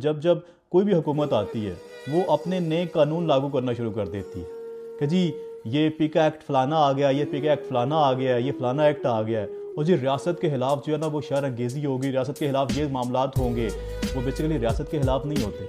जब जब कोई भी हुकूमत आती है वो अपने नए कानून लागू करना शुरू कर देती है कि जी ये पिका एक्ट फलाना आ गया, ये पिका एक्ट फलाना आ गया, ये फलाना एक्ट आ गया है और जी रियासत के खिलाफ जो है ना वो शर अंगेज़ी होगी, रियासत के खिलाफ ये मामलात होंगे। वो बेसिकली रियासत के खिलाफ नहीं होते,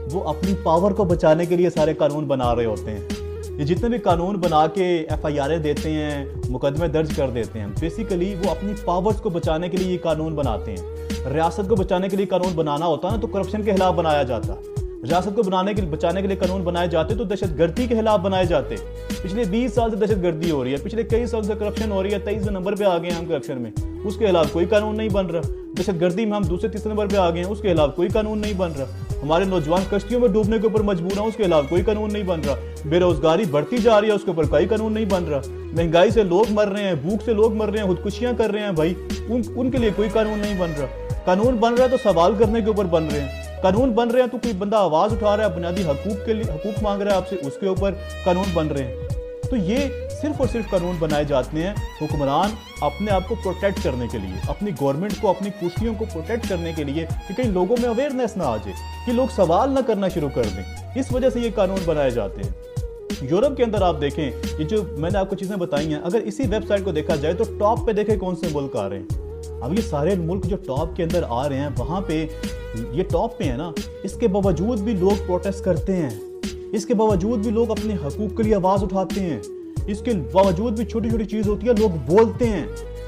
वो अपनी पावर को बचाने के लिए सारे कानून बना रहे होते हैं। ये जितने भी कानून बना के FIR देते हैं, मुकदमे दर्ज कर देते हैं, बेसिकली वो अपनी पावर्स को बचाने के लिए ये कानून बनाते हैं। रियासत को बचाने के लिए कानून बनाना होता है ना तो करप्शन के खिलाफ बनाया जाता। रियासत को बचाने के लिए कानून बनाए जाते तो दहशतगर्दी के खिलाफ बनाए जाते। पिछले 20 साल से दहशतगर्दी हो रही है, पिछले कई साल से करप्शन हो रही है, 23 नंबर पे आ गए हैं हम करप्शन में, उसके खिलाफ कोई कानून नहीं बन रहा। दहशतगर्दी में हम दूसरे तीसरे नंबर पे आ गए हैं, उसके खिलाफ कोई कानून नहीं बन रहा। हमारे नौजवान कश्तियों में डूबने के ऊपर मजबूर हैं, उसके खिलाफ कोई कानून नहीं बन रहा। बेरोजगारी बढ़ती जा रही है, उसके ऊपर कोई कानून नहीं बन रहा। महंगाई से लोग मर रहे हैं, भूख से लोग मर रहे हैं, खुदकुशियां कर रहे हैं भाई, उनके लिए कोई कानून नहीं बन रहा। कानून बन रहा है तो सवाल करने के ऊपर बन रहे हैं। कानून बन रहे हैं तो कोई बंदा आवाज उठा रहा है, बुनियादी हकूक के लिए हकूक मांग रहा है आपसे, उसके ऊपर कानून बन रहे हैं। तो ये सिर्फ और सिर्फ कानून बनाए जाते हैं हुक्मरान अपने आप को प्रोटेक्ट करने के लिए, अपनी गवर्नमेंट को, अपनी कुर्सियों को प्रोटेक्ट करने के लिए कि कहीं लोगों में अवेयरनेस ना आ जाए, कि लोग सवाल ना करना शुरू कर दें। इस वजह से ये कानून बनाए जाते हैं। यूरोप के अंदर आप देखें, ये जो मैंने आपको चीज़ें बताई हैं, अगर इसी वेबसाइट को देखा जाए तो टॉप पे देखें कौन से मुल्क आ रहे हैं। अब ये सारे मुल्क जो टॉप के अंदर आ रहे हैं, वहाँ पे ये टॉप पे है ना, इसके बावजूद भी लोग प्रोटेस्ट करते हैं, इसके बावजूद भी लोग अपने हकूक के लिए आवाज़ उठाते हैं, इसके बावजूद भी छोटी छोटी चीज़ होती है लोग बोलते हैं।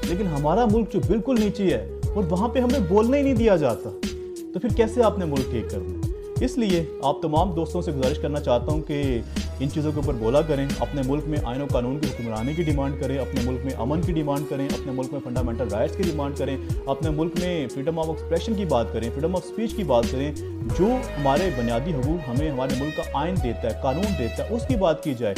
लेकिन हमारा मुल्क जो बिल्कुल नीचे है और वहाँ पे हमें बोलने ही नहीं दिया जाता, तो फिर कैसे आपने मुल्क ठीक करना। इसलिए आप तमाम दोस्तों से गुजारिश करना चाहता हूँ कि इन चीज़ों के ऊपर बोला करें, अपने मुल्क में आईन और कानून की हुक्मरानी की डिमांड करें, अपने मुल्क में अमन की डिमांड करें, अपने मुल्क में फंडामेंटल राइट्स की डिमांड करें, अपने मुल्क में फ्रीडम ऑफ एक्सप्रेशन की बात करें, फ्रीडम ऑफ स्पीच की बात करें। जो हमारे बुनियादी हकूक हमें हमारे मुल्क का आइन देता है, कानून देता है, उसकी बात की जाए।